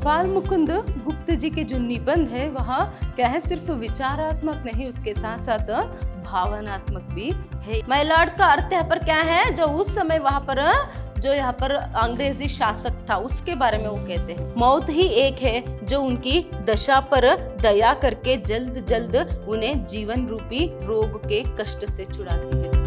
बाल मुकुंद गुप्त जी के जो निबंध है वह क्या है, सिर्फ विचारात्मक नहीं, उसके साथ साथ भावनात्मक भी है। माय लॉर्ड का अर्थ यहाँ पर क्या है, जो उस समय वहां पर जो यहाँ पर अंग्रेजी शासक था उसके बारे में वो कहते हैं। मौत ही एक है जो उनकी दशा पर दया करके जल्द जल्द उन्हें जीवन रूपी रोग के कष्ट से छुड़ाती है।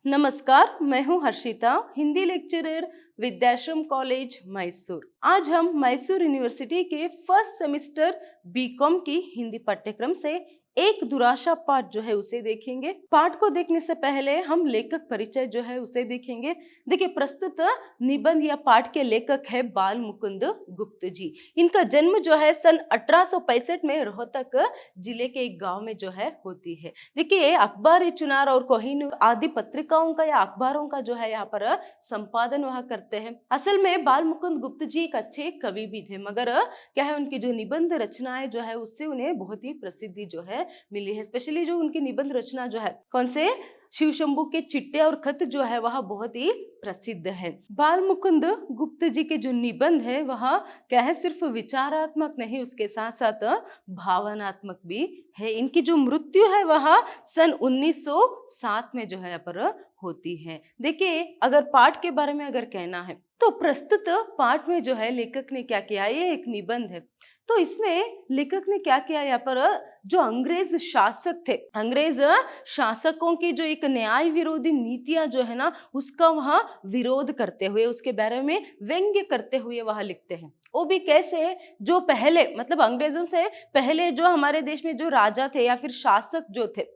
नमस्कार, मैं हूं हर्षिता, हिंदी लेक्चरर, विद्याश्रम कॉलेज मैसूर। आज हम मैसूर यूनिवर्सिटी के फर्स्ट सेमेस्टर बीकॉम की हिंदी पाठ्यक्रम से एक दुराशा पाठ जो है उसे देखेंगे। पाठ को देखने से पहले हम लेखक परिचय जो है उसे देखेंगे। देखिए, प्रस्तुत निबंध या पाठ के लेखक है बाल मुकुंद गुप्त जी। इनका जन्म जो है सन 1865 में रोहतक जिले के एक गांव में जो है होती है। देखिए, अखबार-ए-चुनार और कोहिनूर आदि पत्रिकाओं का या अखबारों का जो है यहाँ पर संपादन वह करते हैं। असल में बाल मुकुंद गुप्त जी एक अच्छे कवि भी थे, मगर क्या है, उनकी जो निबंध रचनाएं जो है उससे उन्हें बहुत ही प्रसिद्धि जो है मिली है। स्पेशली जो उनकी निबंध रचना जो है, कौन से, शिव शंभू के चिट्टे और खत जो है वह बहुत ही प्रसिद्ध है। बाल मुकुंद गुप्त जी के जो निबंध है वह क्या है, सिर्फ विचारात्मक नहीं, उसके साथ साथ भावनात्मक भी है। इनकी जो मृत्यु है वह सन 1907 में जो है यहाँ पर होती है। देखिए, अगर पाठ के बारे में अगर कहना है तो प्रस्तुत पाठ में जो है लेखक ने क्या किया, ये एक निबंध है, तो इसमें लेखक ने क्या किया, यहाँ पर जो अंग्रेज शासक थे, अंग्रेज शासकों की जो एक न्याय विरोधी नीतियां जो है ना उसका वहां विरोध करते हुए, उसके बारे में व्यंग्य करते हुए वहां लिखते हैं। वो भी कैसे, जो पहले मतलब अंग्रेजों से पहले जो हमारे देश में जो राजा थे या फिर शासक जो थे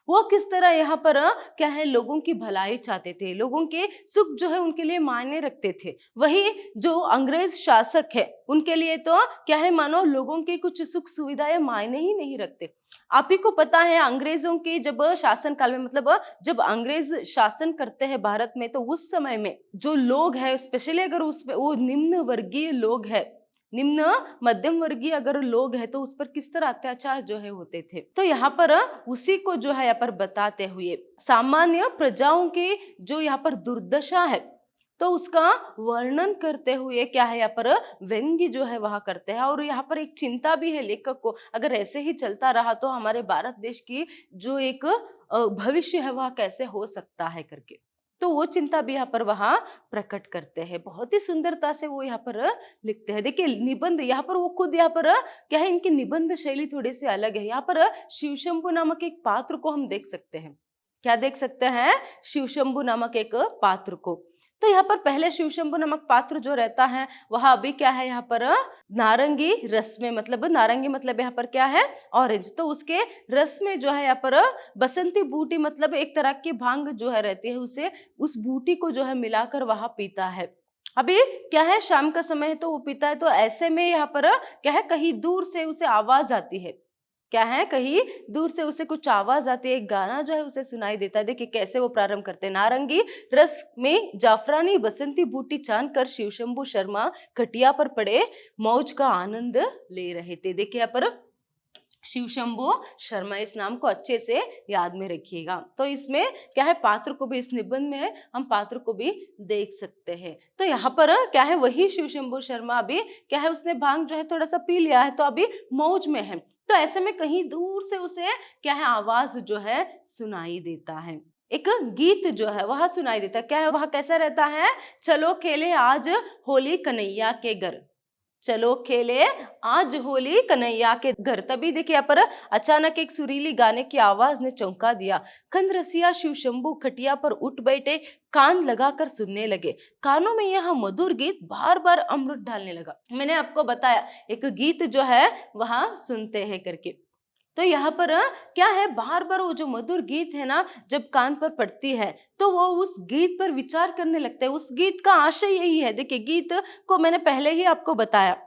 वो किस तरह यहाँ पर क्या है, लोगों की भलाई चाहते थे, लोगों के सुख जो है उनके लिए मायने रखते थे। वही जो अंग्रेज शासक है उनके लिए तो क्या है, मानो लोगों के कुछ सुख सुविधाएं मायने ही नहीं रखते। आप ही को पता है, अंग्रेजों के जब शासन काल में, मतलब जब अंग्रेज शासन करते हैं भारत में, तो उस समय में जो लोग हैं, स्पेशली अगर उसमें वो निम्न वर्गीय लोग हैं, निम्न मध्यम वर्गीय अगर लोग हैं, तो उस पर किस तरह अत्याचार जो है होते थे। तो यहाँ पर उसी को जो है यहाँ पर बताते हुए सामान्य प्रजाओं की जो यहाँ पर दुर्दशा है तो उसका वर्णन करते हुए क्या है, यहाँ पर व्यंग्य जो है वह करते हैं। और यहाँ पर एक चिंता भी है लेखक को, अगर ऐसे ही चलता रहा तो हमारे भारत देश की जो एक भविष्य है वह कैसे हो सकता है करके, तो वो चिंता भी यहाँ पर वहाँ प्रकट करते हैं। बहुत ही सुंदरता से वो यहाँ पर लिखते हैं। देखिए, निबंध यहाँ पर वो खुद यहाँ पर क्या है, इनकी निबंध शैली थोड़ी सी अलग है। यहाँ पर शिवशंभु नामक एक पात्र को हम देख सकते हैं। क्या देख सकते हैं? शिवशंभु नामक एक पात्र को। तो यहाँ पर पहले शिवशंभु नामक पात्र जो रहता है वह अभी क्या है, यहाँ पर नारंगी रस में, मतलब नारंगी मतलब यहाँ पर क्या है, ऑरेंज, तो उसके रस में जो है यहाँ पर बसंती बूटी मतलब एक तरह की भांग जो है रहती है, उसे उस बूटी को जो है मिलाकर वह पीता है। अभी क्या है, शाम का समय है तो वो पीता है। तो ऐसे में यहाँ पर क्या है, कहीं दूर से उसे आवाज आती है, क्या है, कहीं दूर से उसे कुछ आवाज आती है, एक गाना जो है उसे सुनाई देता है। देखिए कैसे वो प्रारंभ करते हैं। नारंगी रस में जाफरानी बसंती बूटी छान कर शिवशंभु शर्मा खटिया पर पड़े मौज का आनंद ले रहे थे। देखिए यहाँ पर शिवशंभु शर्मा, इस नाम को अच्छे से याद में रखिएगा। तो इसमें क्या है, पात्र को भी, इस निबंध में हम पात्र को भी देख सकते हैं। तो यहाँ पर क्या है, वही शिवशंभु शर्मा अभी क्या है, उसने भांग जो है थोड़ा सा पी लिया है, तो अभी मौज में है। तो ऐसे में कहीं दूर से उसे क्या है, आवाज जो है सुनाई देता है, एक गीत जो है वह सुनाई देता है। क्या है, वह कैसा रहता है, चलो खेले आज होली कन्हैया के घर, चलो खेले आज होली कन्हैया के घर। तभी देखिए यहाँ पर अचानक एक सुरीली गाने की आवाज ने चौंका दिया। खंड रसिया शिवशंभु खटिया पर उठ बैठे, कान लगाकर सुनने लगे। कानों में यह मधुर गीत बार बार अमृत डालने लगा। मैंने आपको बताया एक गीत जो है वहां सुनते हैं करके, तो यहाँ पर क्या है, बार बार वो जो मधुर गीत है ना, जब कान पर पड़ती है तो वो उस गीत पर विचार करने लगता है। उस गीत का आशय यही है। देखिए, गीत को मैंने पहले ही आपको बताया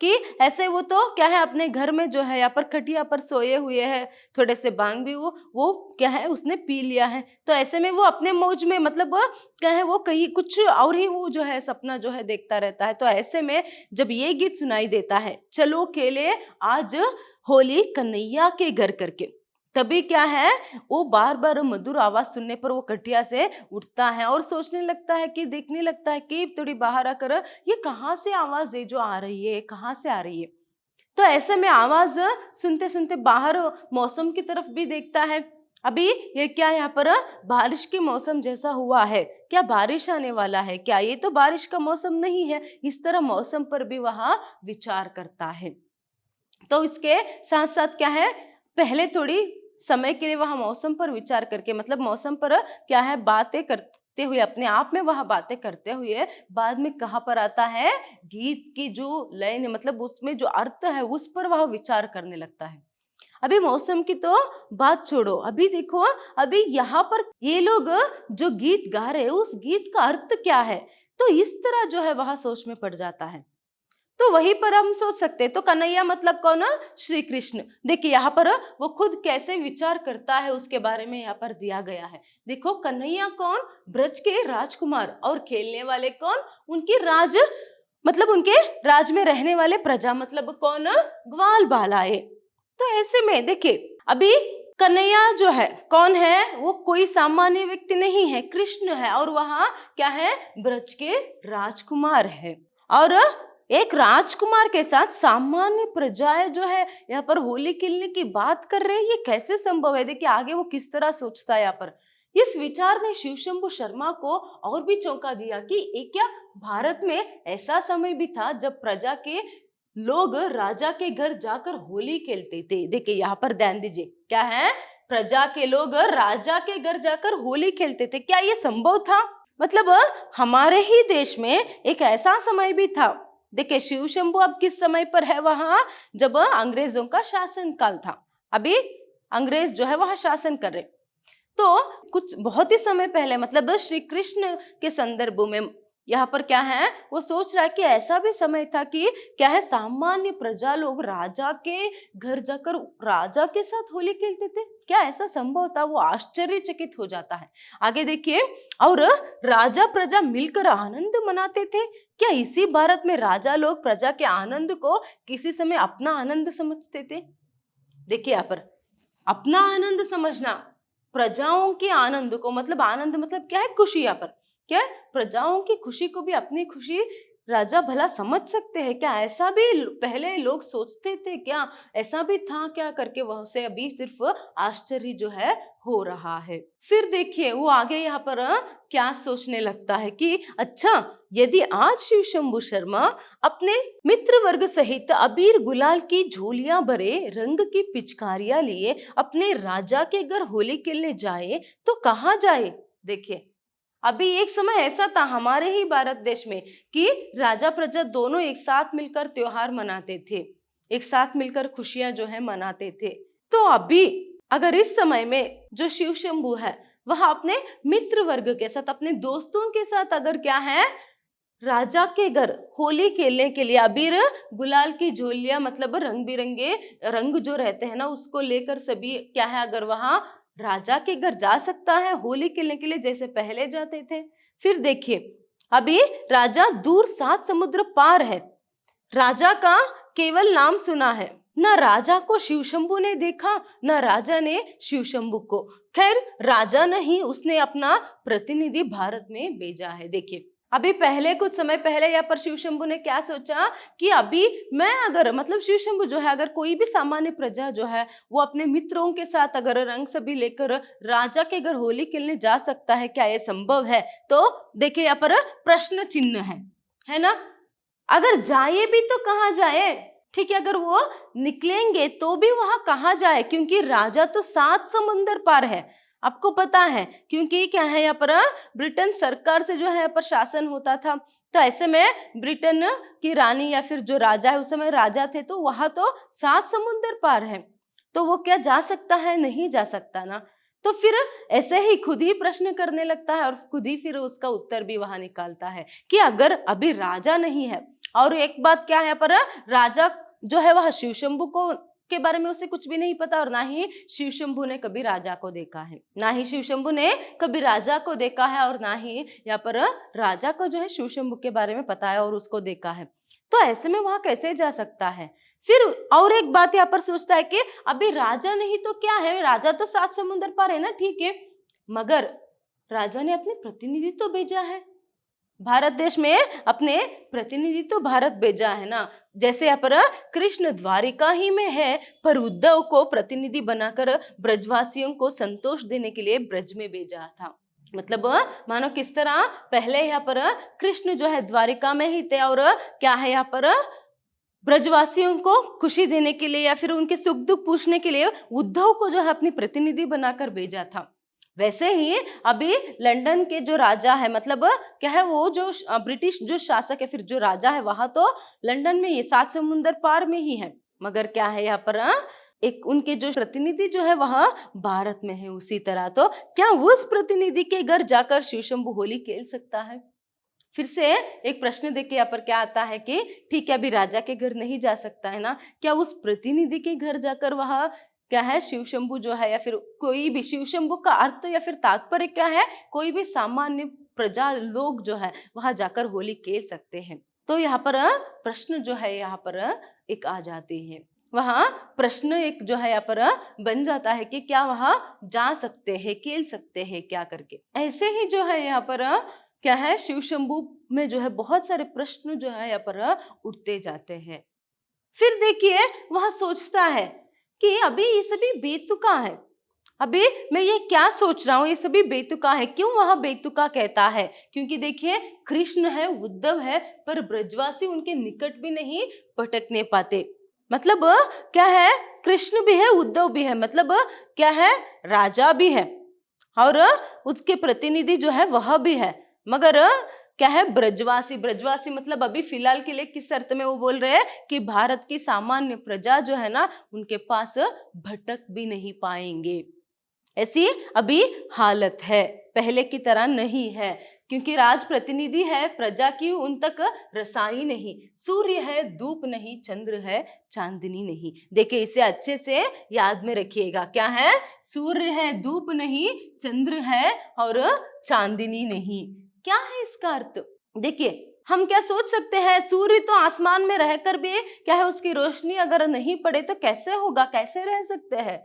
कि ऐसे वो तो क्या है, अपने घर में जो है यहाँ पर खटिया पर सोए हुए हैं, थोड़े से भांग भी वो क्या है, उसने पी लिया है। तो ऐसे में वो अपने मौज में, मतलब क्या है, वो कहीं कुछ और ही वो जो है सपना जो है देखता रहता है। तो ऐसे में जब ये गीत सुनाई देता है, चलो खेले आज होली कन्हैया के घर करके, तभी क्या है, वो बार बार मधुर आवाज सुनने पर वो खटिया से उठता है और सोचने लगता है कि देखने लगता है कि थोड़ी बाहर आकर ये कहाँ से आवाज है जो आ रही है, कहाँ से आ रही है। तो ऐसे में आवाज सुनते सुनते बाहर मौसम की तरफ भी देखता है। अभी ये क्या यहाँ पर बारिश के मौसम जैसा हुआ है, क्या बारिश आने वाला है क्या, ये तो बारिश का मौसम नहीं है। इस तरह मौसम पर भी वह विचार करता है। तो इसके साथ साथ क्या है, पहले थोड़ी समय के लिए वह मौसम पर विचार करके, मतलब मौसम पर क्या है बातें करते हुए, अपने आप में वह बातें करते हुए बाद में कहाँ पर आता है, गीत की जो लाइन है, मतलब उसमें जो अर्थ है उस पर वह विचार करने लगता है। अभी मौसम की तो बात छोड़ो, अभी देखो, अभी यहाँ पर ये लोग जो गीत गा रहे हैं उस गीत का अर्थ क्या है। तो इस तरह जो है वह सोच में पड़ जाता है। तो वहीं पर हम सोच सकते हैं, तो कन्हैया मतलब कौन, श्री कृष्ण। देखिए यहाँ पर वो खुद कैसे विचार करता है उसके बारे में यहाँ पर दिया गया है। देखो कन्हैया कौन, ब्रज के राजकुमार, और खेलने वाले कौन, उनके राज, मतलब उनके राज में रहने वाले प्रजा, मतलब कौन, ग्वाल बालाए। तो ऐसे में देखिए अभी कन्हैया जो है कौन है, वो कोई सामान्य व्यक्ति नहीं है, कृष्ण है, और वहां क्या है, ब्रज के राजकुमार है। और एक राजकुमार के साथ सामान्य प्रजाएं जो है यहाँ पर होली खेलने की बात कर रहे हैं, ये कैसे संभव है। देखिए आगे वो किस तरह सोचता है यहाँ पर। इस विचार ने शिवशंभु शर्मा को और भी चौंका दिया कि एक क्या, भारत में ऐसा समय भी था जब प्रजा के लोग राजा के घर जाकर होली खेलते थे। देखिए यहाँ पर ध्यान दीजिए, क्या है, प्रजा के लोग राजा के घर जाकर होली खेलते थे। क्या ये संभव था? मतलब हमारे ही देश में एक ऐसा समय भी था। देखिए शिवशंभु अब किस समय पर है, वहां जब अंग्रेजों का शासन काल था। अभी अंग्रेज जो है वह शासन कर रहे। तो कुछ बहुत ही समय पहले, मतलब श्री कृष्ण के संदर्भ में यहाँ पर क्या है, वो सोच रहा है कि ऐसा भी समय था कि क्या है, सामान्य प्रजा लोग राजा के घर जाकर राजा के साथ होली खेलते थे। क्या ऐसा संभव था? वो आश्चर्यचकित हो जाता है। आगे देखिए, और राजा प्रजा मिलकर आनंद मनाते थे। क्या इसी भारत में राजा लोग प्रजा के आनंद को किसी समय अपना आनंद समझते थे? देखिए यहाँ पर अपना आनंद समझना, प्रजाओं के आनंद को, मतलब आनंद मतलब क्या है, खुशी। यहाँ पर क्या है, प्रजाओं की खुशी को भी अपनी खुशी राजा भला समझ सकते हैं क्या? ऐसा भी पहले लोग सोचते थे क्या? ऐसा भी था क्या करके वह से अभी सिर्फ आश्चर्य जो है हो रहा है। फिर देखिए वो आगे यहाँ पर क्या सोचने लगता है कि अच्छा, यदि आज शिव शंभु शर्मा अपने मित्र वर्ग सहित अबीर गुलाल की झोलियां भरे रंग की पिचकारियां लिए अपने राजा के घर होली खेलने जाए तो कहाँ जाए। देखिए अभी एक समय ऐसा था हमारे ही भारत देश में कि राजा प्रजा दोनों एक साथ मिलकर त्योहार मनाते थे, एक साथ मिलकर खुशियां जो है मनाते थे। तो अभी अगर इस समय में जो शिव शंभु है वह अपने मित्र वर्ग के साथ, अपने दोस्तों के साथ अगर क्या है, राजा के घर होली खेलने के लिए अबीर गुलाल की झोलियां, मतलब रंग बिरंगे रंग जो रहते हैं ना उसको लेकर सभी क्या है, अगर वहां राजा के घर जा सकता है होली खेलने के लिए जैसे पहले जाते थे। फिर देखिए अभी राजा दूर 7 समुद्र पार है, राजा का केवल नाम सुना है, न राजा को शिवशंभु ने देखा न राजा ने शिवशंभु को। खैर राजा नहीं, उसने अपना प्रतिनिधि भारत में भेजा है। देखिए अभी पहले कुछ समय पहले यहाँ पर शिवशंभु ने क्या सोचा कि अभी मैं अगर, मतलब शिवशंभु जो है अगर कोई भी सामान्य प्रजा जो है वो अपने मित्रों के साथ अगर रंग सभी लेकर राजा के घर होली खेलने जा सकता है, क्या ये संभव है? तो देखिए यहाँ पर प्रश्न चिन्ह है ना। अगर जाए भी तो कहाँ जाए, ठीक है, अगर वो निकलेंगे तो भी वहां कहाँ जाए, क्योंकि राजा तो 7 समुंदर पार है। आपको पता है क्योंकि क्या है यहाँ पर ब्रिटेन सरकार से जो है यहाँ पर शासन होता था। तो ऐसे में ब्रिटेन की रानी या फिर जो राजा है, उस समय राजा थे, तो वहां तो 7 समुंदर पार है, तो वो क्या जा सकता है? नहीं जा सकता ना। तो फिर ऐसे ही खुद ही प्रश्न करने लगता है और खुद ही फिर उसका उत्तर भी वहां निकालता है कि अगर अभी राजा नहीं है, और एक बात क्या है पर राजा जो है वह शिवशंभु को के बारे में उसे कुछ भी नहीं पता, और ना ही शिवशंभु ने कभी राजा को देखा है, ना ही शिवशंभु ने कभी राजा को देखा है, और ना ही यहाँ पर राजा को जो है शिवशंभु के बारे में पता है और उसको देखा है। तो ऐसे में वहां कैसे जा सकता है? फिर और एक बात यहाँ पर सोचता है कि अभी राजा नहीं तो क्या है, राजा तो 7 समुंदर पार है ना, ठीक है, मगर राजा ने अपने प्रतिनिधि तो भेजा है भारत देश में, अपने प्रतिनिधि तो भारत भेजा है ना। जैसे यहाँ पर कृष्ण द्वारिका ही में है, पर उद्धव को प्रतिनिधि बनाकर ब्रजवासियों को संतोष देने के लिए ब्रज में भेजा था। मतलब मानो किस तरह पहले यहाँ पर कृष्ण जो है द्वारिका में ही थे, और क्या है यहाँ पर ब्रजवासियों को खुशी देने के लिए या फिर उनके सुख दुख पूछने के लिए उद्धव को जो है अपनी प्रतिनिधि बनाकर भेजा था। वैसे ही अभी लंदन के जो राजा है, मतलब क्या है, वो जो ब्रिटिश जो शासक है, फिर जो राजा है, वहां तो लंदन में ये 7 समुंदर पार में ही है, मगर क्या है यहाँ पर एक उनके जो प्रतिनिधि जो है वह भारत में है। उसी तरह तो क्या उस प्रतिनिधि के घर जाकर शिव शंभू होली खेल सकता है? फिर से एक प्रश्न देखिए यहाँ पर क्या आता है कि ठीक है, अभी राजा के घर नहीं जा सकता है ना, क्या उस प्रतिनिधि के घर जाकर वह क्या है शिव शंभू जो है, या फिर कोई भी शिव शंभू का अर्थ या फिर तात्पर्य क्या है, कोई भी सामान्य प्रजा लोग जो है वहां जाकर होली खेल सकते हैं? तो यहाँ पर प्रश्न जो है यहाँ पर एक आ जाती है, वहां प्रश्न एक जो है यहाँ पर बन जाता है कि क्या वहां जा सकते हैं, खेल सकते हैं क्या करके। ऐसे ही जो है यहाँ पर क्या है शिव शंभू में जो है बहुत सारे प्रश्न जो है यहाँ पर उठते जाते हैं। फिर देखिए वह सोचता है कि अभी ये सभी बेतुका है, अभी मैं ये क्या सोच रहा हूँ, ये सभी बेतुका है। क्यों वह बेतुका कहता है? क्योंकि देखिए कृष्ण है, उद्धव है, पर ब्रजवासी उनके निकट भी नहीं भटकने पाते। मतलब क्या है, कृष्ण भी है, उद्धव भी है, मतलब क्या है, राजा भी है और उसके प्रतिनिधि जो है वह भी है, मगर क्या है, ब्रजवासी। ब्रजवासी मतलब अभी फिलहाल के लिए किस अर्थ में वो बोल रहे हैं कि भारत की सामान्य प्रजा जो है ना, उनके पास भटक भी नहीं पाएंगे, ऐसी अभी हालत है, पहले की तरह नहीं है। क्योंकि राज प्रतिनिधि है, प्रजा की उन तक रसाई नहीं, सूर्य है धूप नहीं, चंद्र है चांदनी नहीं। देखिए इसे अच्छे से याद में रखिएगा, क्या है, सूर्य है धूप नहीं, चंद्र है और चांदनी नहीं। क्या है इसका अर्थ? देखिए हम क्या सोच सकते हैं, सूर्य तो आसमान में रहकर भी क्या है, उसकी रोशनी अगर नहीं पड़े तो कैसे होगा, कैसे रह सकते हैं?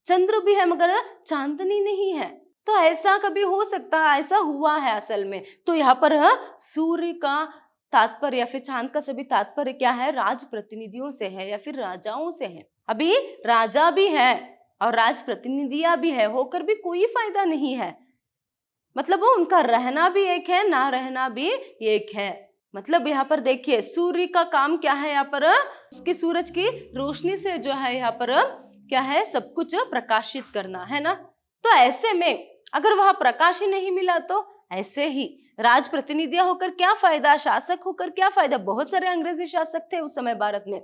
चंद्र भी है मगर चांदनी नहीं है, तो ऐसा कभी हो सकता है? ऐसा हुआ है असल में। तो यहाँ पर सूर्य का तात्पर्य या फिर चांद का सभी तात्पर्य क्या है, राज प्रतिनिधियों से है या फिर राजाओं से है। अभी राजा भी है और राज प्रतिनिधियां भी है, होकर भी कोई फायदा नहीं है। मतलब वो उनका रहना भी एक है, ना रहना भी एक है। मतलब यहाँ पर देखिए सूर्य का काम क्या है, यहाँ पर उसकी सूरज की रोशनी से जो है यहाँ पर क्या है, सब कुछ प्रकाशित करना है ना। तो ऐसे में अगर वह प्रकाश ही नहीं मिला तो ऐसे ही राज प्रतिनिधियां होकर क्या फायदा, शासक होकर क्या फायदा। बहुत सारे अंग्रेजी शासक थे उस समय भारत में,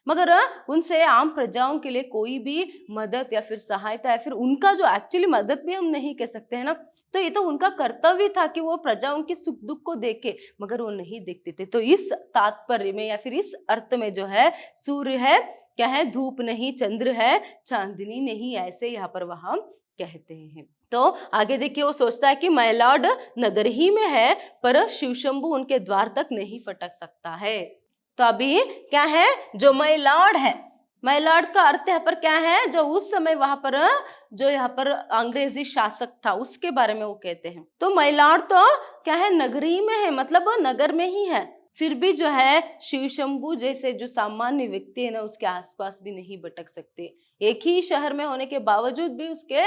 मगर उनसे आम प्रजाओं के लिए कोई भी मदद या फिर सहायता, या फिर उनका जो एक्चुअली मदद भी हम नहीं कह सकते हैं ना, तो ये तो उनका कर्तव्य था कि वो प्रजाओं के सुख दुख को देखे, मगर वो नहीं देखते थे। तो इस तात्पर्य में या फिर इस अर्थ में जो है, सूर्य है क्या है, धूप नहीं, चंद्र है चांदनी नहीं, ऐसे यहाँ पर वह कहते हैं। तो आगे देखिए वो सोचता है कि मैलॉर्ड नगर ही में है, पर शिव शंभू उनके द्वार तक नहीं फटक सकता है। तो अभी क्या है, जो मैलॉर्ड है, मैलॉर्ड का अर्थ यहाँ पर क्या है, जो उस समय वहां पर जो यहाँ पर अंग्रेजी शासक था उसके बारे में वो कहते हैं। तो मैलॉर्ड तो क्या है, नगरी में है, मतलब नगर में ही है, फिर भी जो है शिव शंभू जैसे जो सामान्य व्यक्ति है ना, उसके आसपास भी नहीं भटक सकते। एक ही शहर में होने के बावजूद भी उसके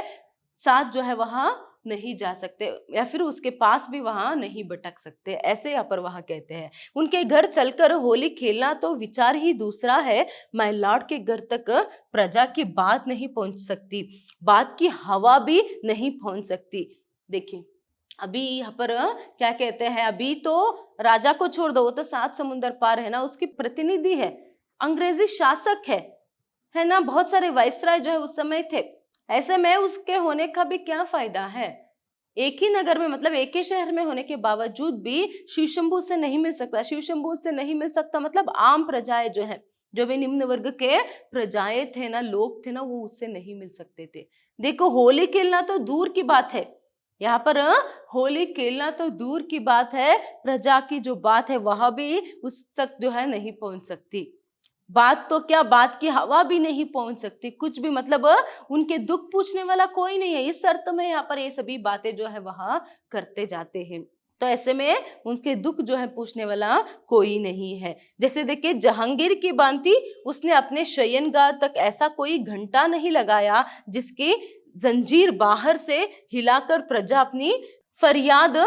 साथ जो है वहां नहीं जा सकते, या फिर उसके पास भी वहां नहीं भटक सकते, ऐसे यहाँ पर वहां कहते हैं। उनके घर चलकर होली खेलना तो विचार ही दूसरा है। माय लॉर्ड के घर तक प्रजा की बात नहीं पहुंच सकती, बात की हवा भी नहीं पहुंच सकती। देखिए अभी यहाँ पर क्या कहते हैं, अभी तो राजा को छोड़ दो, वो तो 7 समुंदर पार है ना, उसकी प्रतिनिधि है, अंग्रेजी शासक है ना, बहुत सारे वाइसराय जो है उस समय थे। ऐसे में उसके होने का भी क्या फायदा है? एक ही नगर में, मतलब एक ही शहर में होने के बावजूद भी शिव शंभू से नहीं मिल सकता। शिव शंभू से नहीं मिल सकता मतलब आम प्रजाएं जो है, जो भी निम्न वर्ग के प्रजाएं थे ना, लोग थे ना, वो उससे नहीं मिल सकते थे। देखो होली खेलना तो दूर की बात है, यहाँ पर होली खेलना तो दूर की बात है, प्रजा की जो बात है वह भी उस तक जो है नहीं पहुंच सकती। बात तो क्या, बात की हवा भी नहीं पहुंच सकती, कुछ भी मतलब उनके दुख पूछने वाला कोई नहीं है। इस अर्थ में यहाँ पर ये सभी बातें जो है वहां करते जाते हैं। तो ऐसे में उनके दुख जो है पूछने वाला कोई नहीं है। जैसे देखिए जहांगीर की बांति उसने अपने शयनगार तक ऐसा कोई घंटा नहीं लगाया जिसकी जंजीर बाहर से हिलाकर प्रजा अपनी फरियाद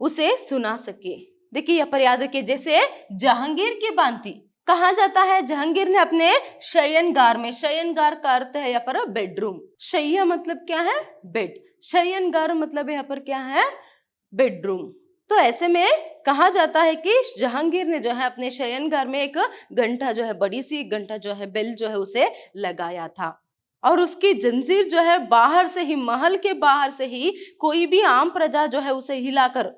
उसे सुना सके। देखिए यह फरियाद के जैसे जहांगीर की बांति कहा जाता है, जहांगीर ने अपने शयनगार में, शयनगार का अर्थ है यहाँ पर बेडरूम, शय्या मतलब क्या है, बेड, शयनगार मतलब यहाँ पर क्या है, बेडरूम। तो ऐसे में कहा जाता है कि जहांगीर ने जो है अपने शयनगार में एक घंटा जो है, बड़ी सी घंटा जो है, बेल जो है उसे लगाया था, और उसकी जंजीर जो है बाहर से ही, महल के बाहर से ही कोई भी आम प्रजा जो है उसे हिलाकर,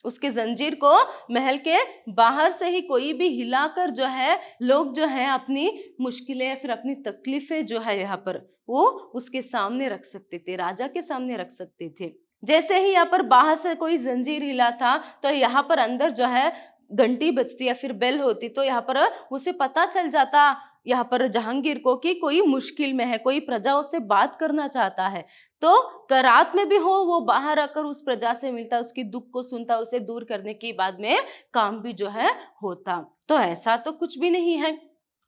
उसके जंजीर को महल के बाहर से ही कोई भी हिलाकर जो है लोग जो है अपनी मुश्किलें या फिर अपनी तकलीफें जो है यहाँ पर वो उसके सामने रख सकते थे, राजा के सामने रख सकते थे। जैसे ही यहाँ पर बाहर से कोई जंजीर हिला था तो यहाँ पर अंदर जो है घंटी बजती या फिर बेल होती, तो यहाँ पर उसे पता चल जाता यहाँ पर जहांगीर को कि कोई मुश्किल में है, कोई प्रजा उससे बात करना चाहता है। तो रात में भी हो वो बाहर आकर उस प्रजा से मिलता, उसकी दुख को सुनता, उसे दूर करने के बाद में काम भी जो है होता। तो ऐसा तो कुछ भी नहीं है।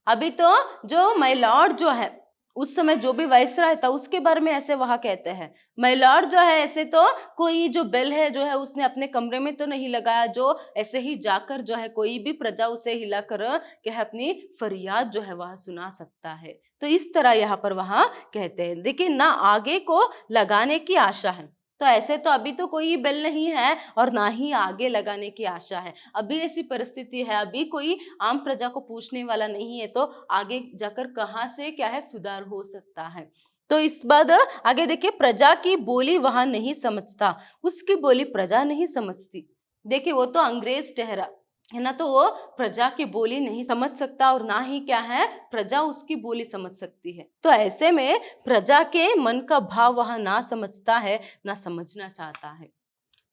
अभी तो जो माय लॉर्ड जो है, उस समय जो भी वाइसराय था उसके बारे में ऐसे वहां कहते हैं, माय लॉर्ड जो है ऐसे तो कोई जो बेल है जो है उसने अपने कमरे में तो नहीं लगाया, जो ऐसे ही जाकर जो है कोई भी प्रजा उसे हिलाकर क्या है अपनी फरियाद जो है वह सुना सकता है। तो इस तरह यहाँ पर वहां कहते हैं। देखिए ना आगे को लगाने की आशा है, तो ऐसे तो अभी तो कोई बेल नहीं है और ना ही आगे लगाने की आशा है। अभी ऐसी परिस्थिति है, अभी कोई आम प्रजा को पूछने वाला नहीं है, तो आगे जाकर कहाँ से क्या है सुधार हो सकता है। तो इस बाद आगे देखिए, प्रजा की बोली वहां नहीं समझता, उसकी बोली प्रजा नहीं समझती। देखिए वो तो अंग्रेज ठहरा है ना, तो वो प्रजा की बोली नहीं समझ सकता और ना ही क्या है प्रजा उसकी बोली समझ सकती है। तो ऐसे में प्रजा के मन का भाव वह ना समझता है, ना समझना चाहता है।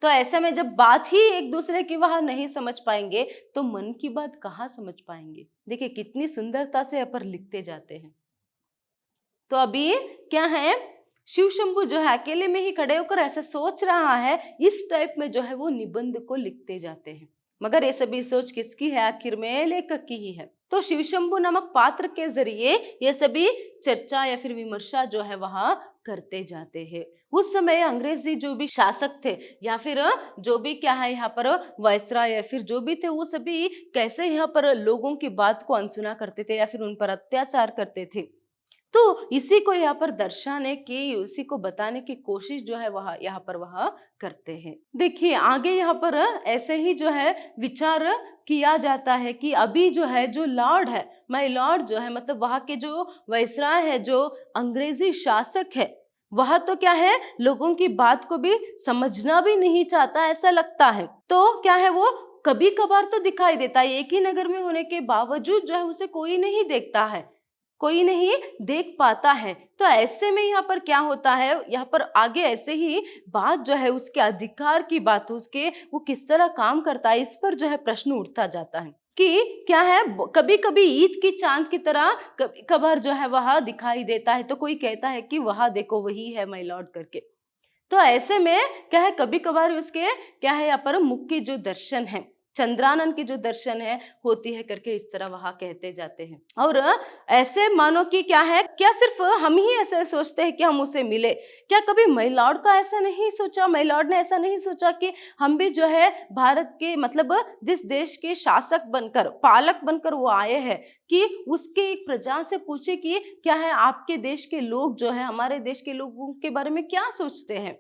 तो ऐसे में जब बात ही एक दूसरे की वहां नहीं समझ पाएंगे तो मन की बात कहाँ समझ पाएंगे। देखिए कितनी सुंदरता से यहाँ पर लिखते जाते हैं। तो अभी क्या है, शिव शंभू जो है अकेले में ही खड़े होकर ऐसे सोच रहा है, इस टाइप में जो है वो निबंध को लिखते जाते हैं। मगर ये सभी सोच किसकी है, आखिर में लेखक की ही है। तो शिव शंभू नामक पात्र के जरिए ये सभी चर्चा या फिर विमर्शा जो है वहां करते जाते हैं। उस समय अंग्रेजी जो भी शासक थे या फिर जो भी क्या है यहाँ पर वायसराय या फिर जो भी थे, वो सभी कैसे यहाँ पर लोगों की बात को अनसुना करते थे या फिर उन पर अत्याचार करते थे। तो इसी को यहाँ पर दर्शाने की, इसी को बताने की कोशिश जो है वह यहाँ पर वह करते हैं। देखिए आगे यहाँ पर ऐसे ही जो है विचार किया जाता है कि अभी जो है जो लॉर्ड है, माय लॉर्ड जो है मतलब वहाँ के जो वायसराय है, जो अंग्रेजी शासक है, वह तो क्या है लोगों की बात को भी समझना भी नहीं चाहता ऐसा लगता है। तो क्या है वो कभी कभार तो दिखाई देता है, एक ही नगर में होने के बावजूद जो है उसे कोई नहीं देखता है, कोई नहीं देख पाता है। तो ऐसे में यहाँ पर क्या होता है, यहाँ पर आगे ऐसे ही बात जो है उसके अधिकार की बात, उसके वो किस तरह काम करता है, इस पर जो है प्रश्न उठता जाता है कि क्या है कभी कभी ईद की चांद की तरह कभी कभार जो है वह दिखाई देता है, तो कोई कहता है कि वह देखो वही है माय लॉर्ड करके। तो ऐसे में क्या है कभी कभार उसके क्या है यहाँ पर मुख की जो दर्शन है, चंद्रानन की जो दर्शन है होती है करके इस तरह वहां कहते जाते हैं। और ऐसे मानो कि क्या है, क्या सिर्फ हम ही ऐसे सोचते हैं कि हम उसे मिले, क्या कभी माय लॉर्ड का ऐसा नहीं सोचा, माय लॉर्ड ने ऐसा नहीं सोचा कि हम भी जो है भारत के मतलब जिस देश के शासक बनकर, पालक बनकर वो आए हैं, कि उसके एक प्रजा से पूछे कि क्या है आपके देश के लोग जो है हमारे देश के लोगों के बारे में क्या सोचते हैं,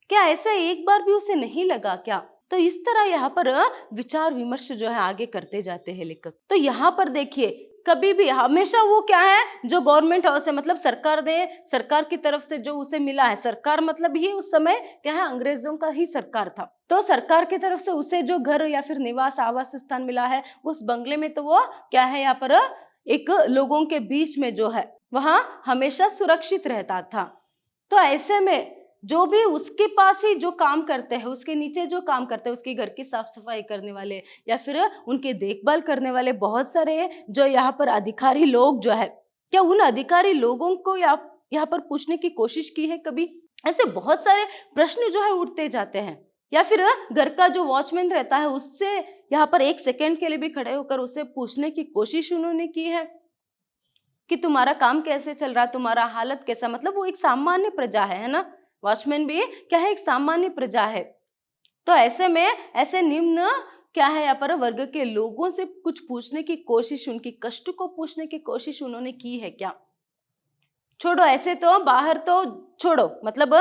क्या ऐसा एक बार भी उसे नहीं लगा क्या। तो इस तरह यहाँ पर विचार विमर्श जो है आगे करते जाते हैं लेखक। तो यहाँ पर देखिए कभी भी हमेशा वो क्या है जो गवर्नमेंट हाउस है, मतलब सरकार ने, सरकार की तरफ से जो उसे मिला है, सरकार मतलब ही उस समय क्या है अंग्रेजों का ही सरकार था, तो सरकार की तरफ से उसे जो घर या फिर निवास आवास स्थान मिला है उस बंगले में, तो वो क्या है यहाँ पर एक लोगों के बीच में जो है वहां हमेशा सुरक्षित रहता था। तो ऐसे में जो भी उसके पास ही जो काम करते हैं, उसके नीचे जो काम करते हैं, उसके घर की साफ सफाई करने वाले या फिर उनके देखभाल करने वाले बहुत सारे जो यहाँ पर अधिकारी लोग जो है, क्या उन अधिकारी लोगों को यहाँ पर पूछने की कोशिश की है कभी? ऐसे बहुत सारे प्रश्न जो है उठते जाते हैं। या फिर घर का जो वॉचमैन रहता है उससे यहाँ पर एक सेकंड के लिए भी खड़े होकर उससे पूछने की कोशिश उन्होंने की है कि तुम्हारा काम कैसे चल रहा, तुम्हारा हालत कैसा? मतलब वो एक सामान्य प्रजा है ना? वॉचमैन भी क्या है, एक सामान्य प्रजा है। तो ऐसे में ऐसे निम्न क्या है यहाँ पर वर्ग के लोगों से कुछ पूछने की कोशिश, उनकी कष्ट को पूछने की कोशिश उन्होंने की है क्या? छोड़ो, ऐसे तो बाहर तो छोड़ो, मतलब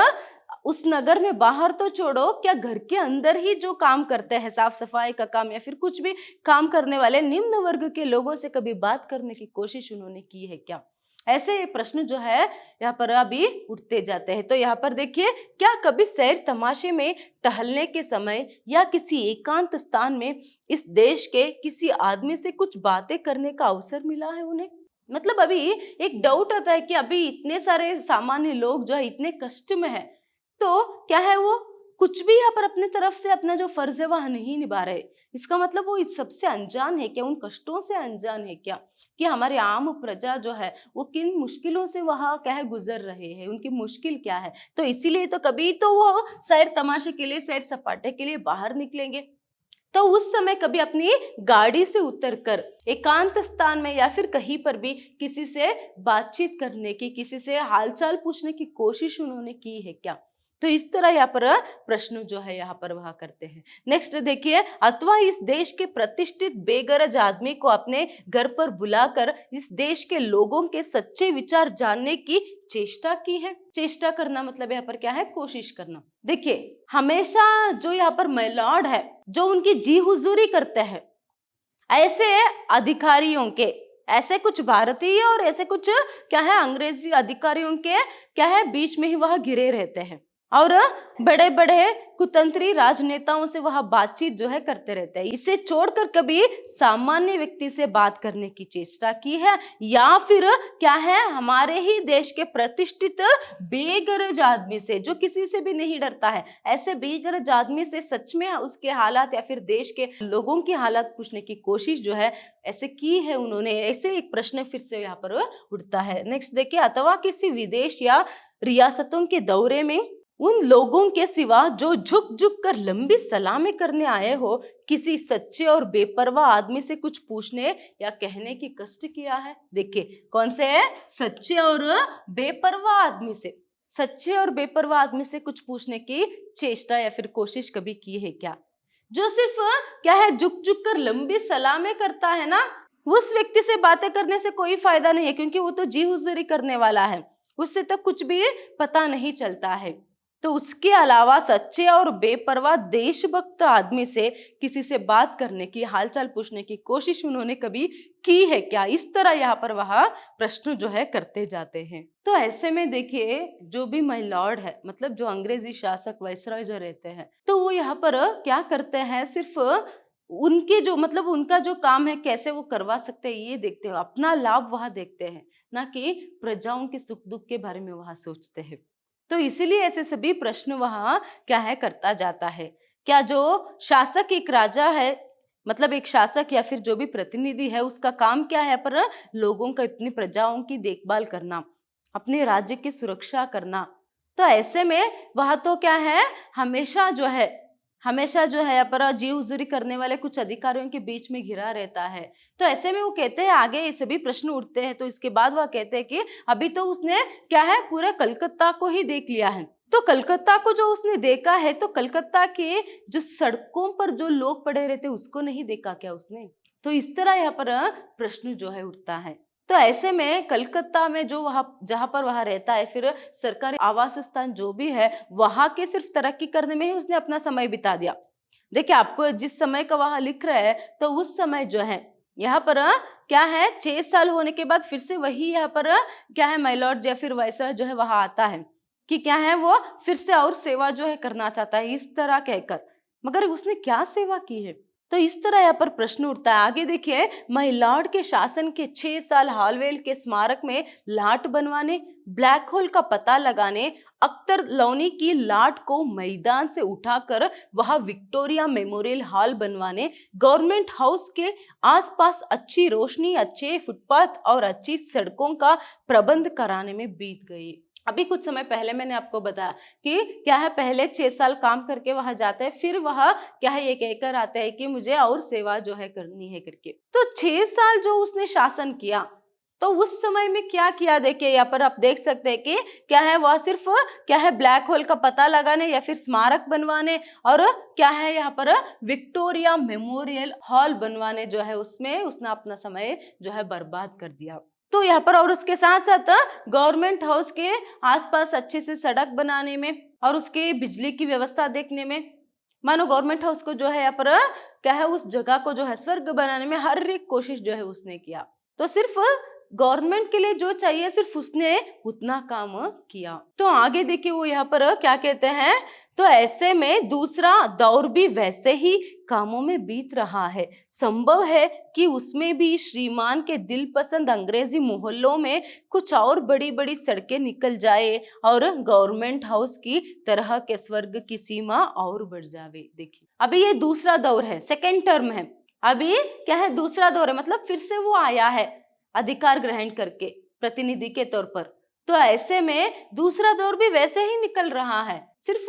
उस नगर में बाहर तो छोड़ो, क्या घर के अंदर ही जो काम करते हैं, साफ सफाई का काम या फिर कुछ भी काम करने वाले निम्न वर्ग के लोगों से कभी बात करने की कोशिश उन्होंने की है क्या? ऐसे प्रश्न जो है यहाँ पर अभी उठते जाते हैं। तो यहाँ पर देखिए, क्या कभी सैर तमाशे में टहलने के समय या किसी एकांत स्थान में इस देश के किसी आदमी से कुछ बातें करने का अवसर मिला है उन्हें? मतलब अभी एक डाउट आता है कि अभी इतने सारे सामान्य लोग जो है इतने कष्ट में है, तो क्या है वो कुछ भी यहाँ पर अपने तरफ से अपना जो फर्ज है वह नहीं निभा रहे। इसका मतलब वो इस सबसे अनजान है क्या, उन कष्टों से अनजान है क्या कि हमारे आम प्रजा जो है वो किन मुश्किलों से वहाँ क्या है गुजर रहे हैं, उनकी मुश्किल क्या है। तो इसीलिए तो कभी तो वो सैर तमाशे के लिए, सैर सपाटे के लिए बाहर निकलेंगे, तो उस समय कभी अपनी गाड़ी से उतरकर एकांत स्थान में या फिर कहीं पर भी किसी से बातचीत करने की, किसी से हालचाल पूछने की कोशिश उन्होंने की है क्या? तो इस तरह यहाँ पर प्रश्न जो है यहाँ पर वह करते हैं। नेक्स्ट देखिए, अथवा इस देश के प्रतिष्ठित बेगरज आदमी को अपने घर पर बुलाकर इस देश के लोगों के सच्चे विचार जानने की चेष्टा की है। चेष्टा करना मतलब यहाँ पर क्या है, कोशिश करना। देखिए, हमेशा जो यहाँ पर मैलॉर्ड है, जो उनकी जी हुजूरी करते हैं, ऐसे अधिकारियों के, ऐसे कुछ भारतीय और ऐसे कुछ क्या है अंग्रेजी अधिकारियों के क्या है बीच में ही वह घिरे रहते हैं और बड़े बड़े कुतंत्री राजनेताओं से वह बातचीत जो है करते रहते हैं। इसे छोड़कर कभी सामान्य व्यक्ति से बात करने की चेष्टा की है या फिर क्या है हमारे ही देश के प्रतिष्ठित बेगरज आदमी से, जो किसी से भी नहीं डरता है, ऐसे बेगरज आदमी से सच में उसके हालात या फिर देश के लोगों की हालात पूछने की कोशिश जो है ऐसे की है उन्होंने? ऐसे एक प्रश्न फिर से यहाँ पर उठता है। नेक्स्ट देखिए, अथवा किसी विदेश या रियासतों के दौरे में उन लोगों के सिवा जो झुक झुक कर लंबी सलामी करने आए हो, किसी सच्चे और बेपरवाह आदमी से कुछ पूछने या कहने की कष्ट किया है? देखिए, कौन से है? सच्चे और बेपरवाह आदमी से, सच्चे और बेपरवाह आदमी से कुछ पूछने की चेष्टा या फिर कोशिश कभी की है क्या? जो सिर्फ क्या है झुक झुक कर लंबी सलामी करता है ना, उस व्यक्ति से बातें करने से कोई फायदा नहीं है, क्योंकि वो तो जी हुजूरी करने वाला है, उससे तो कुछ भी पता नहीं चलता है। तो उसके अलावा सच्चे और बेपरवाह देशभक्त आदमी से किसी से बात करने की, हालचाल पूछने की कोशिश उन्होंने कभी की है क्या? इस तरह यहाँ पर वह प्रश्न जो है करते जाते हैं। तो ऐसे में देखिए, जो भी माय लॉर्ड है, मतलब जो अंग्रेजी शासक वाइसरॉय जो रहते हैं, तो वो यहाँ पर क्या करते हैं, सिर्फ उनके जो मतलब उनका जो काम है कैसे वो करवा सकते हैं ये देखते हैं, अपना लाभ वह देखते हैं, ना कि प्रजाओं के सुख दुख के बारे में वह सोचते हैं। तो इसीलिए ऐसे सभी प्रश्न वहां क्या है करता जाता है। क्या जो शासक एक राजा है, मतलब एक शासक या फिर जो भी प्रतिनिधि है, उसका काम क्या है पर लोगों का, अपनी प्रजाओं की देखभाल करना, अपने राज्य की सुरक्षा करना। तो ऐसे में वह तो क्या है हमेशा जो है यहाँ पर जी हुजूरी करने वाले कुछ अधिकारियों के बीच में घिरा रहता है। तो ऐसे में वो कहते हैं, आगे ये सभी प्रश्न उठते हैं, तो इसके बाद वह कहते हैं कि अभी तो उसने क्या है पूरा कलकत्ता को ही देख लिया है। तो कलकत्ता को जो उसने देखा है, तो कलकत्ता के जो सड़कों पर जो लोग पड़े रहते उसको नहीं देखा क्या उसने? तो इस तरह यहाँ पर प्रश्न जो है उठता है। तो ऐसे में कलकत्ता में जो वहाँ जहाँ पर वह रहता है, फिर सरकारी आवास स्थान जो भी है, वहां के सिर्फ तरक्की करने में ही उसने अपना समय बिता दिया। देखिए, आपको जिस समय का वहां लिख रहा है, तो उस समय जो है यहाँ पर क्या है 6 साल होने के बाद फिर से वही यहाँ पर क्या है माय लॉर्ड या फिर वाइसरॉय जो है वहां आता है कि क्या है वो फिर से और सेवा जो है करना चाहता है, इस तरह कहकर। मगर उसने क्या सेवा की है? तो इस तरह यहाँ पर प्रश्न उठता है। आगे देखिए, महिलाड़ के शासन के 6 साल हालवेल के स्मारक में लाट बनवाने, ब्लैक होल का पता लगाने, अख्तर लोनी की लाट को मैदान से उठाकर वहां विक्टोरिया मेमोरियल हॉल बनवाने, गवर्नमेंट हाउस के आसपास अच्छी रोशनी, अच्छे फुटपाथ और अच्छी सड़कों का प्रबंध कराने में बीत गई। अभी कुछ समय पहले मैंने आपको बताया कि क्या है, पहले 6 साल काम करके वहां जाते हैं, फिर वह क्या है ये कहकर आते हैं कि मुझे और सेवा जो है करनी है करके। तो 6 साल जो उसने शासन किया, तो उस समय में क्या किया, देखिए यहाँ पर आप देख सकते हैं कि क्या है, वह सिर्फ क्या है ब्लैक होल का पता लगाने या फिर स्मारक बनवाने और क्या है यहाँ पर विक्टोरिया मेमोरियल हॉल बनवाने जो है उसमें उसने अपना समय जो है बर्बाद कर दिया। तो यहाँ पर और उसके साथ साथ गवर्नमेंट हाउस के आसपास अच्छे से सड़क बनाने में और उसके बिजली की व्यवस्था देखने में, मानो गवर्नमेंट हाउस को जो है यहाँ पर क्या है उस जगह को जो है स्वर्ग बनाने में हर एक कोशिश जो है उसने किया। तो सिर्फ गवर्नमेंट के लिए जो चाहिए सिर्फ उसने उतना काम किया। तो आगे देखिए वो यहाँ पर क्या कहते हैं, तो ऐसे में दूसरा दौर भी वैसे ही कामों में बीत रहा है। संभव है कि उसमें भी श्रीमान के दिल पसंद अंग्रेजी मोहल्लों में कुछ और बड़ी बड़ी सड़कें निकल जाए और गवर्नमेंट हाउस की तरह के स्वर्ग की सीमा और बढ़ जावे। देखिए अभी ये दूसरा दौर है, सेकेंड टर्म है, अभी क्या है दूसरा दौर है, मतलब फिर से वो आया है अधिकार ग्रहण करके प्रतिनिधि के तौर पर। तो ऐसे में दूसरा दौर भी वैसे ही निकल रहा है, सिर्फ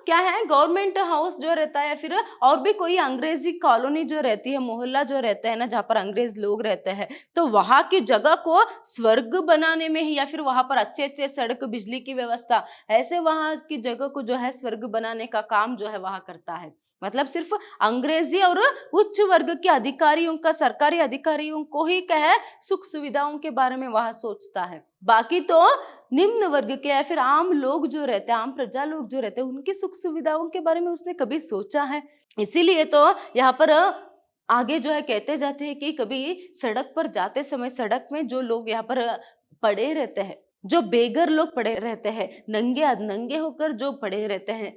क्या है गवर्नमेंट हाउस जो रहता है, फिर और भी कोई अंग्रेजी कॉलोनी जो रहती है, मोहल्ला जो रहता है ना जहाँ पर अंग्रेज लोग रहते हैं, तो वहां की जगह को स्वर्ग बनाने में ही या फिर वहां पर अच्छे अच्छे सड़क, बिजली की व्यवस्था, ऐसे वहां की जगह को जो है स्वर्ग बनाने का काम जो है वहां करता है। मतलब सिर्फ अंग्रेजी और उच्च वर्ग के अधिकारियों का, सरकारी अधिकारियों को ही क्या है सुख सुविधाओं के बारे में वह सोचता है, बाकी तो निम्न वर्ग के या फिर आम लोग जो रहते हैं, आम प्रजा लोग जो रहते हैं, उनकी सुख सुविधाओं के बारे में उसने कभी सोचा है? इसीलिए तो यहाँ पर आगे जो है कहते जाते हैं कि कभी सड़क पर जाते समय सड़क में जो लोग यहाँ पर पड़े रहते हैं, जो बेघर लोग पड़े रहते हैं, नंगे नंगे होकर जो पड़े रहते हैं,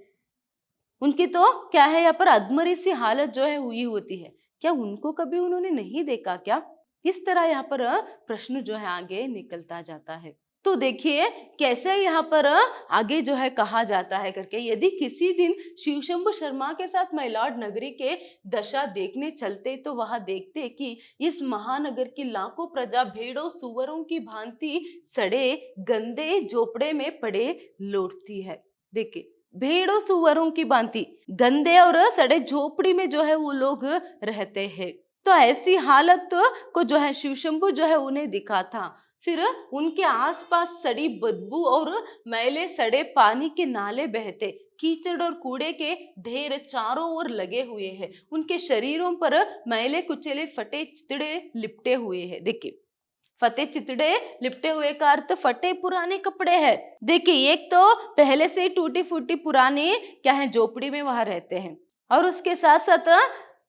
उनकी तो क्या है यहाँ पर अधमरी सी हालत जो है हुई होती है, क्या उनको कभी उन्होंने नहीं देखा क्या? इस तरह यहाँ पर प्रश्न जो है आगे निकलता जाता है। तो देखिए कैसे यहाँ पर आगे जो है कहा जाता है करके, यदि किसी दिन शिवशंभु शर्मा के साथ मैलाड नगरी के दशा देखने चलते तो वहां देखते कि इस महानगर की लाखों प्रजा भेड़ों सुअरों की भांति सड़े गंदे झोपड़े में पड़े लौटती है। देखिए भेड़ों सुअरों की भांति गंदे और सड़े झोपड़ी में जो है वो लोग रहते हैं। तो ऐसी हालत को जो है शिवशंभु जो है उन्हें दिखा था। फिर उनके आसपास सड़ी बदबू और मैले सड़े पानी के नाले बहते, कीचड़ और कूड़े के ढेर चारों ओर लगे हुए हैं, उनके शरीरों पर मैले कुचले फटे चितड़े लिपटे हुए हैं। देखिए फटे चितड़े लिपटे हुए का अर्थ फटे पुराने कपड़े हैं। देखिए एक तो पहले से ही टूटी फूटी पुरानी क्या है झोपड़ी में वहां रहते हैं, और उसके साथ साथ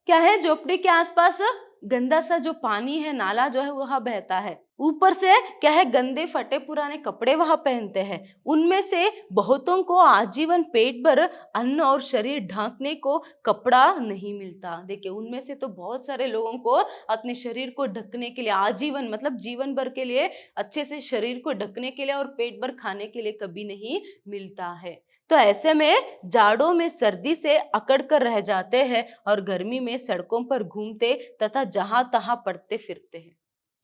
क्या है झोपड़ी के आसपास गंदा सा जो पानी है, नाला जो है वहां बहता है, ऊपर से क्या है गंदे फटे पुराने कपड़े वहां पहनते हैं, उनमें से बहुतों को आजीवन पेट भर अन्न और शरीर ढांकने को कपड़ा नहीं मिलता। देखिए उनमें से तो बहुत सारे लोगों को अपने शरीर को ढकने के लिए आजीवन मतलब जीवन भर के लिए अच्छे से शरीर को ढकने के लिए और पेट भर खाने के लिए कभी नहीं मिलता है। तो ऐसे में जाड़ों में सर्दी से अकड़ कर रह जाते हैं और गर्मी में सड़कों पर घूमते तथा जहां तहां पड़ते फिरते हैं।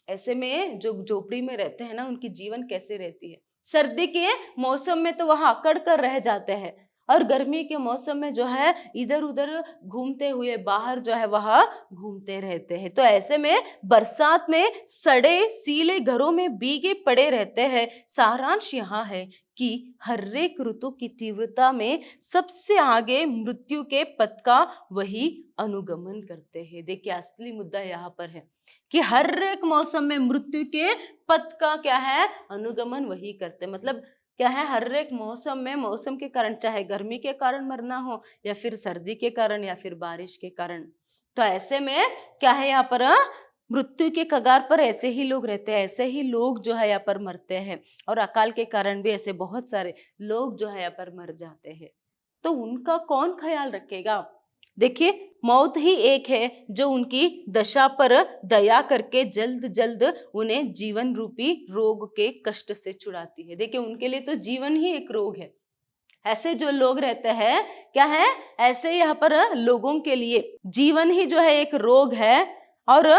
ऐसे में जो झोपड़ी में रहते हैं ना, उनकी जीवन कैसे रहती है, सर्दी के मौसम में तो वहां अकड़ कर रह जाते हैं और गर्मी के मौसम में जो है इधर उधर घूमते हुए बाहर जो है वह घूमते रहते हैं। तो ऐसे में बरसात में सड़े सीले घरों में भीगे पड़े रहते हैं। सारांश यहाँ है कि हर एक ऋतु की तीव्रता में सबसे आगे मृत्यु के पथ का वही अनुगमन करते हैं। देखिए असली मुद्दा यहाँ पर है कि हर एक मौसम में मृत्यु के पथ का क्या है अनुगमन वही करते, मतलब क्या है हर एक मौसम में मौसम के कारण, चाहे गर्मी के कारण मरना हो या फिर सर्दी के कारण या फिर बारिश के कारण, तो ऐसे में क्या है यहाँ पर मृत्यु के कगार पर ऐसे ही लोग रहते हैं, ऐसे ही लोग जो है यहाँ पर मरते हैं और अकाल के कारण भी ऐसे बहुत सारे लोग जो है यहाँ पर मर जाते हैं। तो उनका कौन ख्याल रखेगा? देखिए, मौत ही एक है जो उनकी दशा पर दया करके जल्द जल्द उन्हें जीवन रूपी रोग के कष्ट से छुड़ाती है। देखिए, उनके लिए तो जीवन ही एक रोग है। ऐसे जो लोग रहते हैं, क्या है, ऐसे यहाँ पर लोगों के लिए जीवन ही जो है एक रोग है, और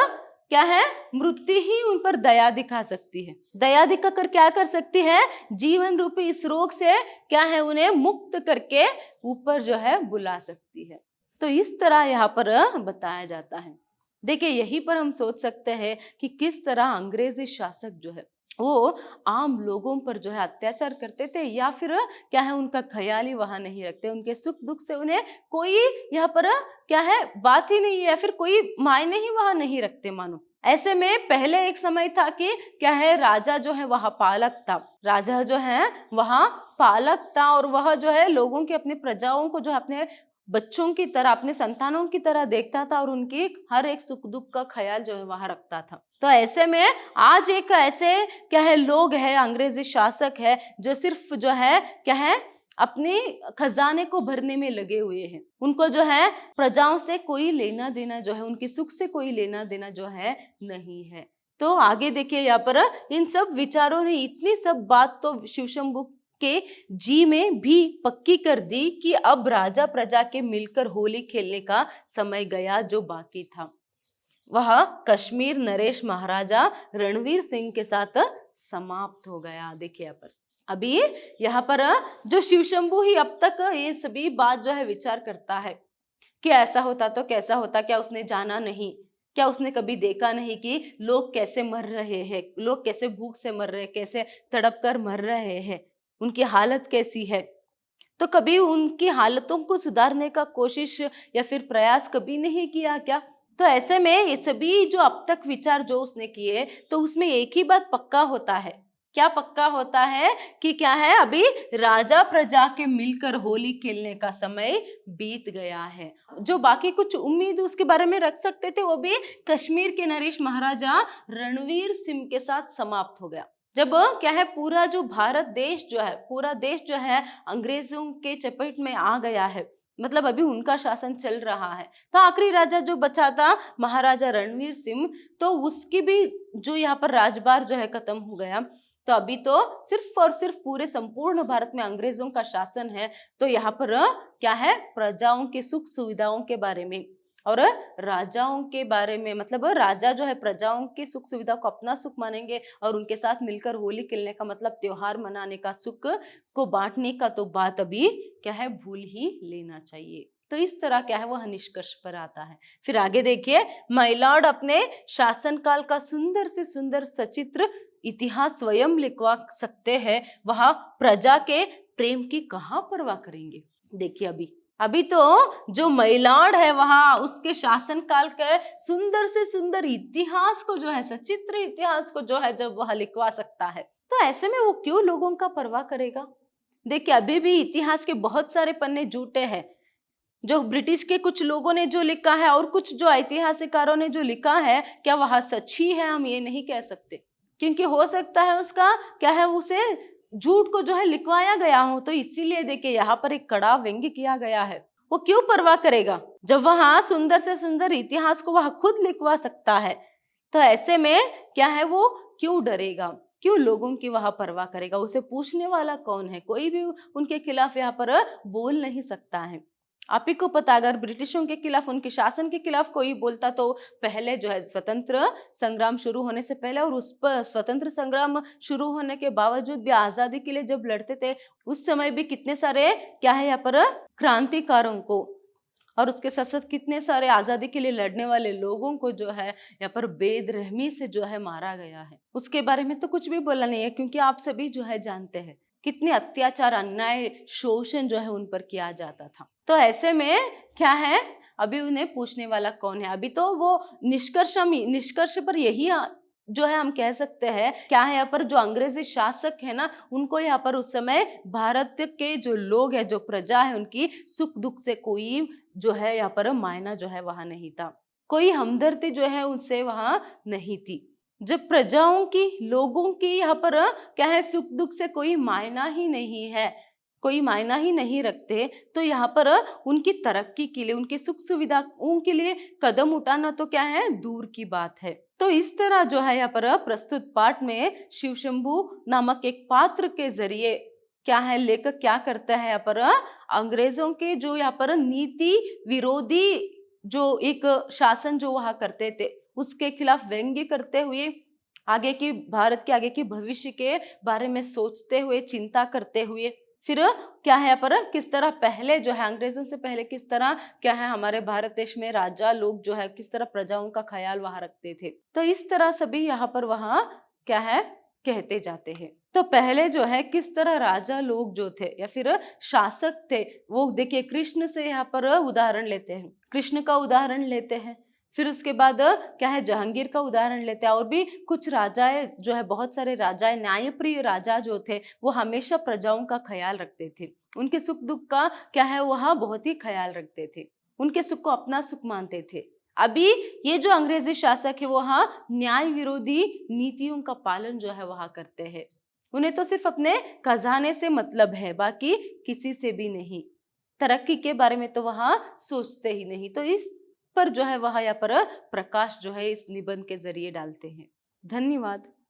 क्या है, मृत्यु ही उन पर दया दिखा सकती है। दया दिखाकर क्या कर सकती है, जीवन रूपी इस रोग से क्या है, उन्हें मुक्त करके ऊपर जो है बुला सकती है। तो इस तरह यहाँ पर बताया जाता है। देखिए, यहीं पर हम सोच सकते हैं कि किस तरह अंग्रेजी शासक जो है वो आम लोगों पर जो है अत्याचार करते थे, या फिर क्या है, उनका ख्याल ही वहां नहीं रखते, उनके सुख दुख से उन्हें कोई यहाँ पर क्या है बात ही नहीं है, या फिर कोई मायने ही वहां नहीं रखते मानो। ऐसे में पहले एक समय था कि क्या है, राजा जो है वहां पालक था, राजा जो है वहां पालक था, और वह जो है लोगों की, अपनी प्रजाओं को जो है अपने बच्चों की तरह, अपने संतानों की तरह देखता था, और उनकी हर एक सुख दुख का ख्याल जो है वहां रखता था। तो ऐसे में आज एक ऐसे क्या है लोग है, अंग्रेजी शासक है, जो सिर्फ जो है क्या है अपने खजाने को भरने में लगे हुए हैं। उनको जो है प्रजाओं से कोई लेना देना जो है, उनके सुख से कोई लेना देना जो है नहीं है। तो आगे देखिए, यहाँ पर इन सब विचारों ने इतनी सब बात तो शिवशंभू के जी में भी पक्की कर दी कि अब राजा प्रजा के मिलकर होली खेलने का समय गया, जो बाकी था वह कश्मीर नरेश महाराजा रणवीर सिंह के साथ समाप्त हो गया। देखिए यहाँ पर अभी यहाँ पर जो शिवशंभू ही अब तक ये सभी बात जो है विचार करता है कि ऐसा होता तो कैसा होता, क्या उसने जाना नहीं, क्या उसने कभी देखा नहीं कि लोग कैसे मर रहे हैं, लोग कैसे भूख से मर रहे हैं, कैसे तड़प कर मर रहे हैं, उनकी हालत कैसी है। तो कभी उनकी हालतों को सुधारने का कोशिश या फिर प्रयास कभी नहीं किया क्या। तो ऐसे में ये सभी जो अब तक विचार जो उसने किए, तो उसमें एक ही बात पक्का होता है, क्या पक्का होता है कि क्या है, अभी राजा प्रजा के मिलकर होली खेलने का समय बीत गया है। जो बाकी कुछ उम्मीद उसके बारे में रख सकते थे, वो भी कश्मीर के नरेश महाराजा रणवीर सिंह के साथ समाप्त हो गया। जब क्या है पूरा जो भारत देश जो है, पूरा देश जो है अंग्रेजों के चपेट में आ गया है, मतलब अभी उनका शासन चल रहा है, तो आखिरी राजा जो बचा था महाराजा रणवीर सिंह, तो उसकी भी जो यहाँ पर राजभार जो है खत्म हो गया। तो अभी तो सिर्फ और सिर्फ पूरे संपूर्ण भारत में अंग्रेजों का शासन है। तो यहाँ पर क्या है, प्रजाओं के सुख सुविधाओं के बारे में और राजाओं के बारे में, मतलब राजा जो है प्रजाओं की सुख सुविधा को अपना सुख मानेंगे, और उनके साथ मिलकर होली खेलने का मतलब त्योहार मनाने का, सुख को बांटने का तो बात अभी क्या है भूल ही लेना चाहिए। तो इस तरह क्या है वह निष्कर्ष पर आता है। फिर आगे देखिए, माइलॉर्ड अपने शासनकाल का सुंदर से सुंदर सचित्र इतिहास स्वयं लिखवा सकते हैं, वह प्रजा के प्रेम की कहाँ परवाह करेंगे। देखिए अभी तो जो महिलाड़ है वहां उसके शासन काल के सुंदर से सुंदर इतिहास को जो है, सचित्र इतिहास को जो है जब वह लिखवा सकता है, तो ऐसे में वो क्यों लोगों का परवाह करेगा। देखिए, अभी भी इतिहास के बहुत सारे पन्ने झूठे हैं। जो ब्रिटिश के कुछ लोगों ने जो लिखा है और कुछ जो ऐतिहासिकारों ने जो लिखा है, क्या वह सच ही है, हम ये नहीं कह सकते, क्योंकि हो सकता है उसका क्या है, उसे झूठ को जो है लिखवाया गया हो। तो इसीलिए देखिए यहाँ पर एक कड़ा व्यंग्य किया गया है। वो क्यों परवाह करेगा जब वहां सुंदर से सुंदर इतिहास को वह खुद लिखवा सकता है। तो ऐसे में क्या है, वो क्यों डरेगा, क्यों लोगों की वह परवाह करेगा। उसे पूछने वाला कौन है, कोई भी उनके खिलाफ यहाँ पर बोल नहीं सकता है। आप ही को पता, अगर ब्रिटिशों के खिलाफ, उनके शासन के खिलाफ कोई बोलता, तो पहले जो है स्वतंत्र संग्राम शुरू होने से पहले और उस पर स्वतंत्र संग्राम शुरू होने के बावजूद भी आजादी के लिए जब लड़ते थे, उस समय भी कितने सारे क्या है यहाँ पर क्रांतिकारों को और उसके साथ साथ कितने सारे आजादी के लिए लड़ने वाले लोगों को जो है यहाँ पर बेदरहमी से जो है मारा गया है। उसके बारे में तो कुछ भी बोला नहीं है, क्योंकि आप सभी जो है जानते हैं कितने अत्याचार, अन्याय, शोषण जो है उन पर किया जाता था। तो ऐसे में क्या है, अभी उन्हें पूछने वाला कौन है। अभी तो वो निष्कर्ष पर यही जो है हम कह सकते हैं, क्या है यहाँ पर जो अंग्रेजी शासक है ना, उनको यहाँ पर उस समय भारत के जो लोग है, जो प्रजा है, उनकी सुख दुख से कोई जो है यहाँ पर मायना जो है वहां नहीं था, कोई हमदर्दी जो है उनसे वहां नहीं थी। जब प्रजाओं की, लोगों की यहाँ पर क्या है सुख दुख से कोई मायना ही नहीं है, कोई मायना ही नहीं रखते, तो यहाँ पर उनकी तरक्की के लिए, उनके सुख सुविधाओं के लिए कदम उठाना तो क्या है, दूर की बात है। तो इस तरह जो है यहाँ पर प्रस्तुत पाठ में शिव शंभू नामक एक पात्र के जरिए क्या है, लेखक क्या करता है यहाँ पर, अंग्रेजों के जो यहाँ पर नीति विरोधी जो एक शासन जो वहां करते थे उसके खिलाफ व्यंग्य करते हुए, आगे की भारत के आगे की भविष्य के बारे में सोचते हुए, चिंता करते हुए, फिर क्या है यहाँ पर किस तरह पहले जो है अंग्रेजों से पहले किस तरह क्या है हमारे भारत देश में राजा लोग जो है किस तरह प्रजाओं का ख्याल वहां रखते थे। तो इस तरह सभी यहाँ पर वहां क्या है कहते जाते हैं। तो पहले जो है किस तरह राजा लोग जो थे या फिर शासक थे, वो देखिए कृष्ण से यहाँ पर उदाहरण लेते हैं, कृष्ण का उदाहरण लेते हैं। फिर उसके बाद क्या है जहांगीर का उदाहरण लेते हैं, और भी कुछ राजाएं जो है, बहुत सारे राजाएं, न्यायप्रिय राजा जो थे वो हमेशा प्रजाओं का ख्याल रखते थे, उनके सुख दुख का क्या है वह बहुत ही ख्याल रखते थे, उनके सुख को अपना सुख मानते थे। अभी ये जो अंग्रेजी शासक है वो हाँ न्याय विरोधी नीतियों का पालन जो है वहां करते हैं, उन्हें तो सिर्फ अपने खजाने से मतलब है, बाकी किसी से भी नहीं, तरक्की के बारे में तो वहां सोचते ही नहीं। तो इस पर जो है वह यहाँ पर प्रकाश जो है इस निबंध के जरिए डालते हैं। धन्यवाद।